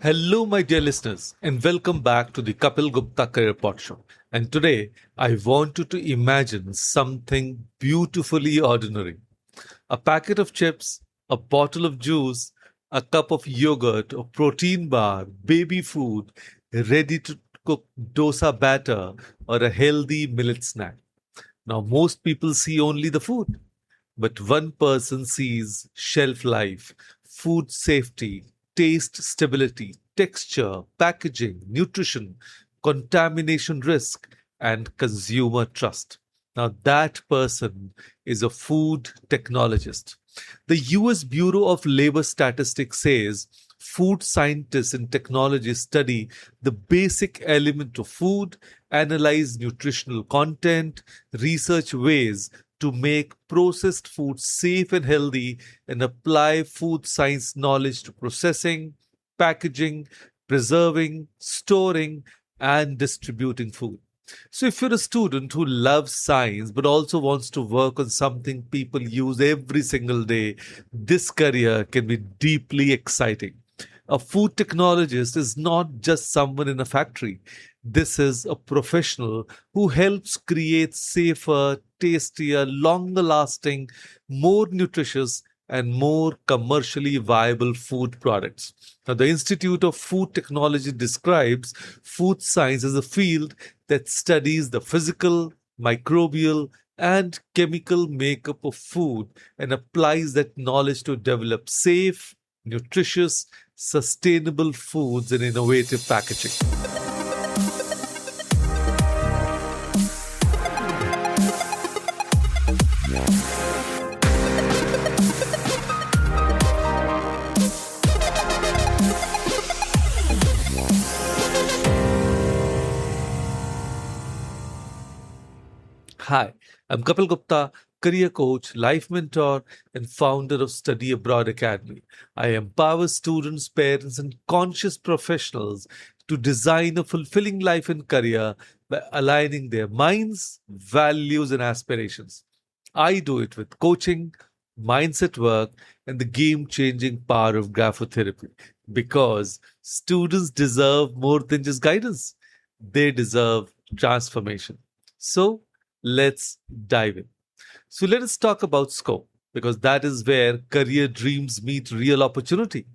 Hello, my dear listeners, and welcome back to the Kapeel Gupta Career PodShow. And today, I want you to imagine something beautifully ordinary: a packet of chips, a bottle of juice, a cup of yogurt, a protein bar, baby food, ready to cook dosa batter, or a healthy millet snack. Now, most people see only the food, but one person sees shelf life, food safety, taste stability, texture, packaging, nutrition, contamination risk, and consumer trust. Now, that person is a food technologist. The US Bureau of Labor Statistics says food scientists and technologists study the basic element of food, analyze nutritional content, research ways to make processed food safe and healthy, and apply food science knowledge to processing, packaging, preserving, storing, and distributing food. So, if you're a student who loves science but also wants to work on something people use every single day, this career can be deeply exciting. A food technologist is not just someone in a factory. This is a professional who helps create safer, tastier, longer lasting, more nutritious, and more commercially viable food products. Now, the Institute of Food Technology describes food science as a field that studies the physical, microbial, and chemical makeup of food and applies that knowledge to develop safe, nutritious, sustainable foods and innovative packaging. Hi, I'm Kapeel Gupta, career coach, life mentor, and founder of Study Abroad Academy. I empower students, parents, and conscious professionals to design a fulfilling life and career by aligning their minds, values, and aspirations. I do it with coaching, mindset work, and the game changing power of graphotherapy because students deserve more than just guidance, they deserve transformation. So, let's dive in. So let us talk about scope because that is where career dreams meet real opportunity.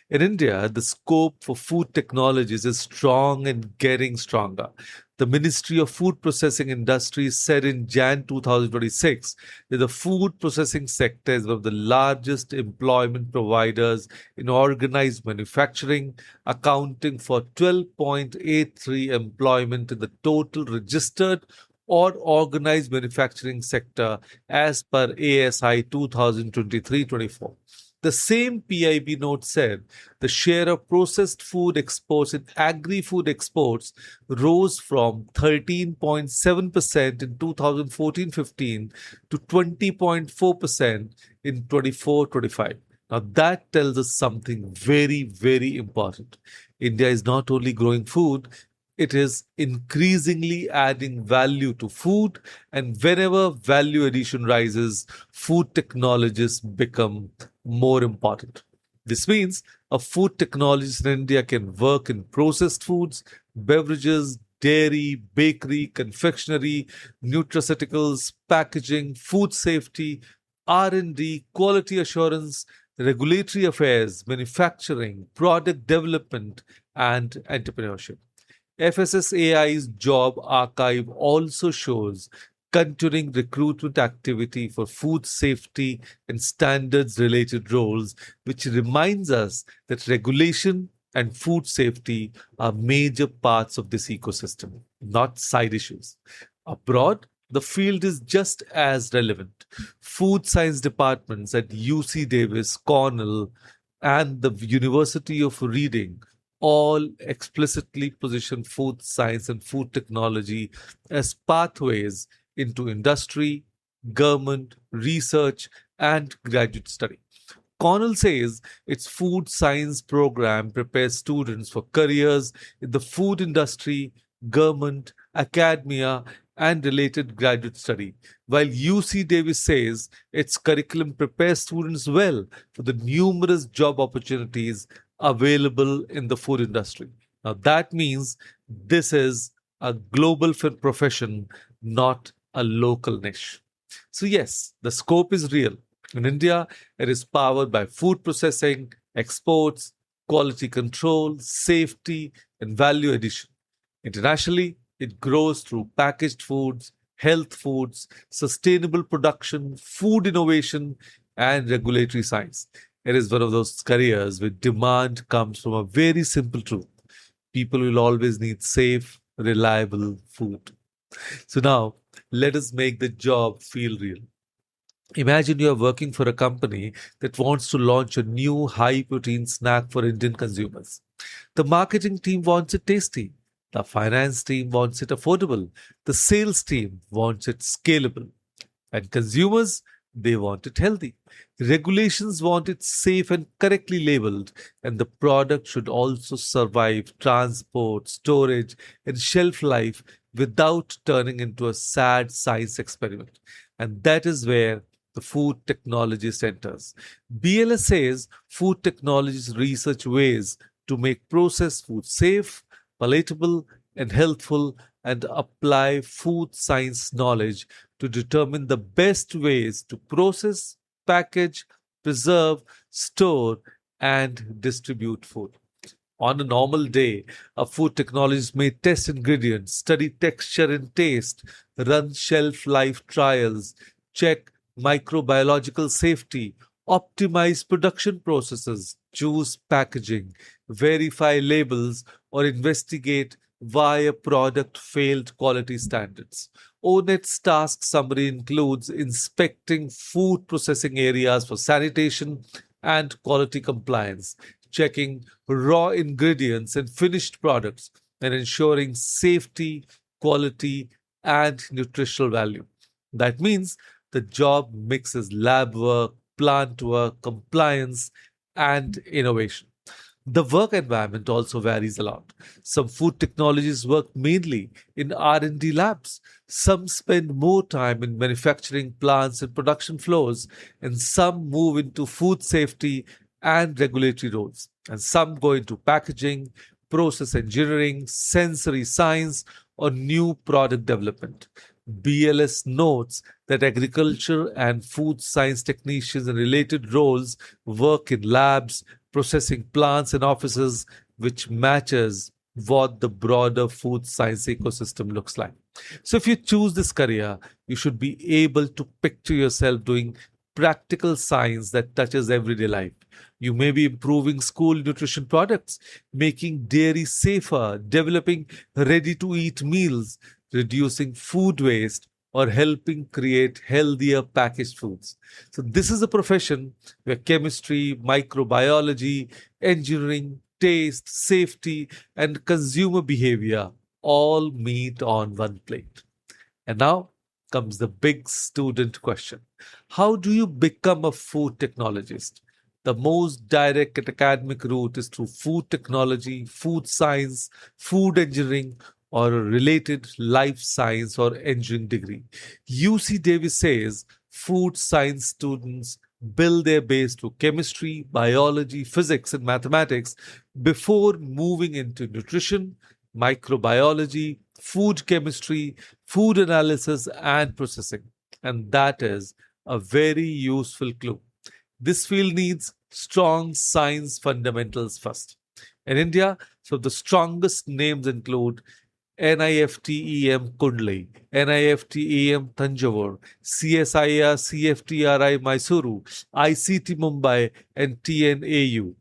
In India, the scope for food technologies is strong and getting stronger. The Ministry of Food Processing Industries said in Jan 2026 that the food processing sector is one of the largest employment providers in organized manufacturing, accounting for 12.83 employment in the total registered or organized manufacturing sector as per ASI 2023-24. The same PIB note said the share of processed food exports in agri-food exports rose from 13.7% in 2014-15 to 20.4% in 24-25. Now that tells us something very, very important. India is not only growing food, it is increasingly adding value to food, and whenever value addition rises, food technologies become more important. This means a food technologist in India can work in processed foods, beverages, dairy, bakery, confectionery, nutraceuticals, packaging, food safety, R&D, quality assurance, regulatory affairs, manufacturing, product development, and entrepreneurship. FSSAI's job archive also shows continuing recruitment activity for food safety and standards related roles, which reminds us that regulation and food safety are major parts of this ecosystem, not side issues. Abroad, the field is just as relevant. Food science departments at UC Davis, Cornell, and the University of Reading all explicitly position food science and food technology as pathways into industry, government, research, and graduate study. Cornell says its food science program prepares students for careers in the food industry, government, academia, and related graduate study, while UC Davis says its curriculum prepares students well for the numerous job opportunities available in the food industry. Now, that means this is a global profession, not a local niche. So, yes, the scope is real. In India, it is powered by food processing, exports, quality control, safety, and value addition. Internationally, it grows through packaged foods, health foods, sustainable production, food innovation, and regulatory science. It is one of those careers where demand comes from a very simple truth. People will always need safe, reliable food. So now, let us make the job feel real. Imagine you are working for a company that wants to launch a new high protein snack for Indian consumers. The marketing team wants it tasty. The finance team wants it affordable. The sales team wants it scalable. And consumers, they want it healthy. Regulations want it safe and correctly labeled. And the product should also survive transport, storage, and shelf life without turning into a sad science experiment. And that is where the food technologist enters. BLS says food technologists research ways to make processed food safe, palatable, and healthful, and apply food science knowledge to determine the best ways to process, package, preserve, store, and distribute food. On a normal day, a food technologist may test ingredients, study texture and taste, run shelf life trials, check microbiological safety, optimize production processes, choose packaging, verify labels, or investigate why a product failed quality standards. ONET's task summary includes inspecting food processing areas for sanitation and quality compliance, checking raw ingredients and finished products, and ensuring safety, quality, and nutritional value. That means the job mixes lab work, plant work, compliance, and innovation. The work environment also varies a lot. Some food technologists work mainly in R&D labs. Some spend more time in manufacturing plants and production floors, and some move into food safety and regulatory roles. And some go into packaging, process engineering, sensory science, or new product development. BLS notes that agriculture and food science technicians and related roles work in labs, processing plants and offices, which matches what the broader food science ecosystem looks like. So, if you choose this career, you should be able to picture yourself doing practical science that touches everyday life. You may be improving school nutrition products, making dairy safer, developing ready to eat meals, reducing food waste, or helping create healthier packaged foods. So, this is a profession where chemistry, microbiology, engineering, taste, safety, and consumer behavior all meet on one plate. And now comes the big student question. How do you become a food technologist? The most direct academic route is through food technology, food science, food engineering, or a related life science or engineering degree. UC Davis says food science students build their base through chemistry, biology, physics, and mathematics before moving into nutrition, microbiology, food chemistry, food analysis, and processing. And that is a very useful clue. This field needs strong science fundamentals first. In India, so the strongest names include NIFTEM Kundli, NIFTEM Tanjavur, CSIR CFTRI Mysuru, ICT Mumbai, and TNAU.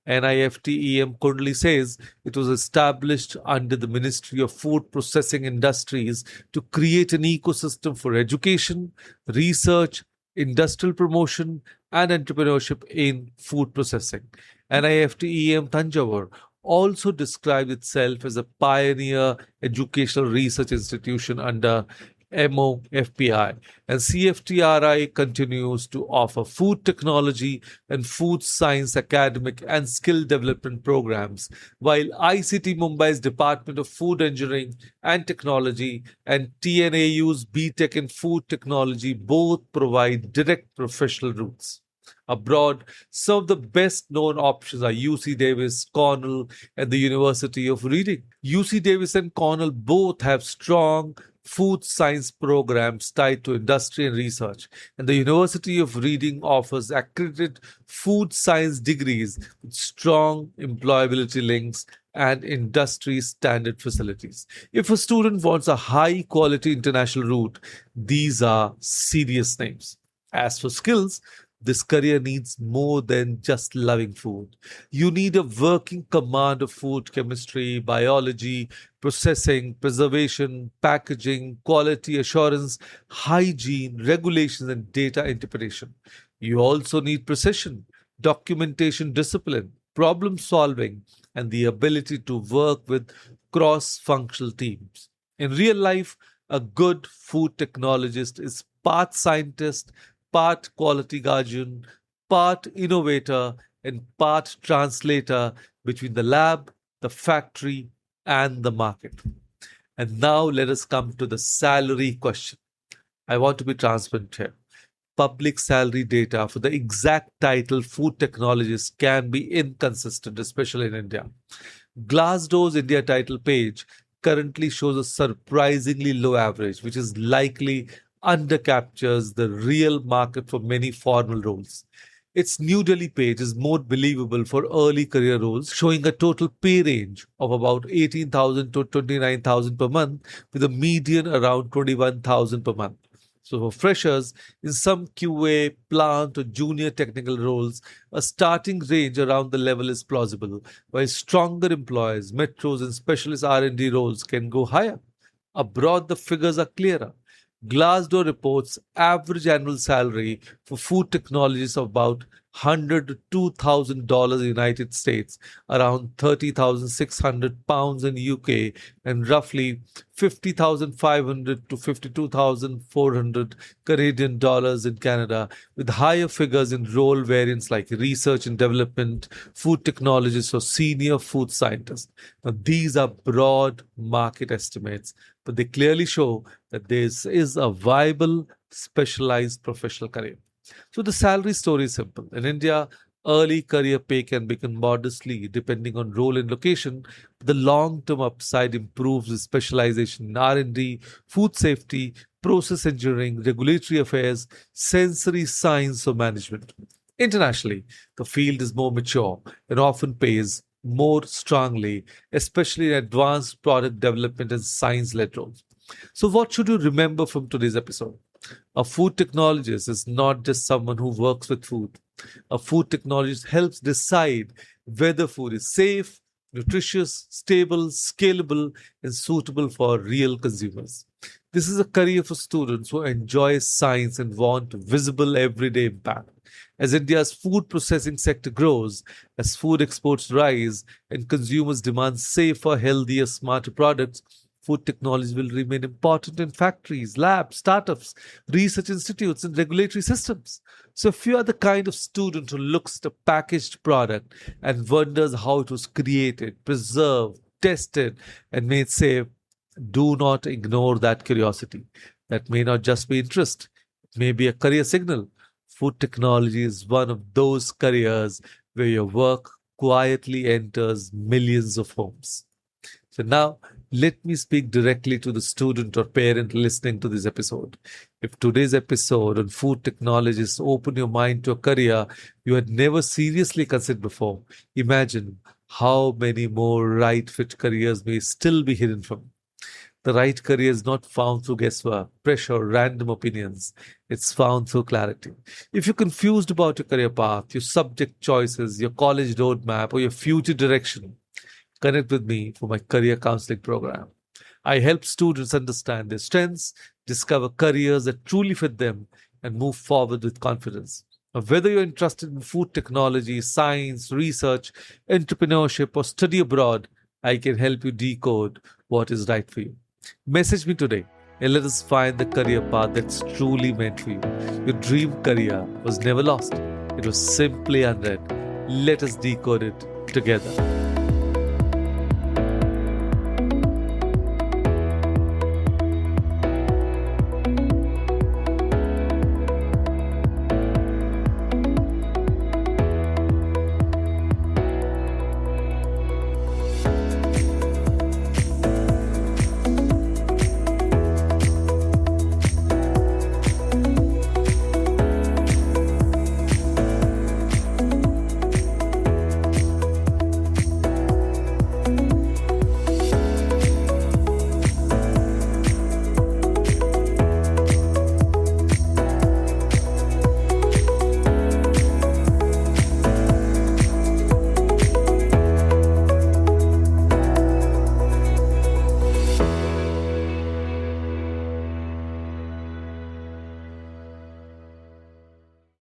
NIFTEM Kundli says it was established under the Ministry of Food Processing Industries to create an ecosystem for education, research, industrial promotion, and entrepreneurship in food processing. NIFTEM Tanjavur also described itself as a pioneer educational research institution under MOFPI, and CFTRI continues to offer food technology and food science academic and skill development programs, while ICT Mumbai's Department of Food Engineering and Technology and TNAU's BTech in Food Technology both provide direct professional routes. Abroad, some of the best known options are UC Davis, Cornell, and the University of Reading. UC Davis and Cornell both have strong food science programs tied to industry and research, and the University of Reading offers accredited food science degrees with strong employability links and industry standard facilities. If a student wants a high quality international route, these are serious names. As for skills, this career needs more than just loving food. You need a working command of food chemistry, biology, processing, preservation, packaging, quality assurance, hygiene, regulations, and data interpretation. You also need precision, documentation discipline, problem solving, and the ability to work with cross functional teams. In real life, a good food technologist is part scientist, part quality guardian, part innovator, and part translator between the lab, the factory, and the market. And now let us come to the salary question. I want to be transparent here. Public salary data for the exact title food technologist can be inconsistent, especially in India. Glassdoor's India title page currently shows a surprisingly low average, which is likely undercaptures the real market for many formal roles. Its New Delhi page is more believable for early career roles, showing a total pay range of about 18,000 to 29,000 per month, with a median around 21,000 per month. So for freshers, in some QA, plant or junior technical roles, a starting range around the level is plausible, while stronger employers, metros and specialist R&D roles can go higher. Abroad, the figures are clearer. Glassdoor reports average annual salary for food technologists of about $100 to $2,000 in the United States, around £30,600 in UK, and roughly $50,500 to $52,400 Canadian dollars in Canada, with higher figures in role variants like research and development, food technologists, or senior food scientists. Now, these are broad market estimates, but they clearly show that this is a viable, specialized professional career. So the salary story is simple. In India, early career pay can begin modestly depending on role and location. The long-term upside improves with specialization in R&D, food safety, process engineering, regulatory affairs, sensory science, or management. Internationally, the field is more mature and often pays more strongly, especially in advanced product development and science-led roles. So what should you remember from today's episode? A food technologist is not just someone who works with food. A food technologist helps decide whether food is safe, nutritious, stable, scalable, and suitable for real consumers. This is a career for students who enjoy science and want visible everyday impact. As India's food processing sector grows, as food exports rise, and consumers demand safer, healthier, smarter products, food technology will remain important in factories, labs, startups, research institutes, and regulatory systems. So if you are the kind of student who looks at a packaged product and wonders how it was created, preserved, tested, and made safe, do not ignore that curiosity. That may not just be interest, it may be a career signal. Food technology is one of those careers where your work quietly enters millions of homes. So now, let me speak directly to the student or parent listening to this episode. If today's episode on food technologists opened your mind to a career you had never seriously considered before, imagine how many more right fit careers may still be hidden from you. The right career is not found through guesswork, pressure, or random opinions. It's found through clarity. If you're confused about your career path, your subject choices, your college roadmap, or your future direction, connect with me for my career counseling program. I help students understand their strengths, discover careers that truly fit them, and move forward with confidence. Now, whether you're interested in food technology, science, research, entrepreneurship, or study abroad, I can help you decode what is right for you. Message me today and let us find the career path that's truly meant for you. Your dream career was never lost. It was simply unread. Let us decode it together.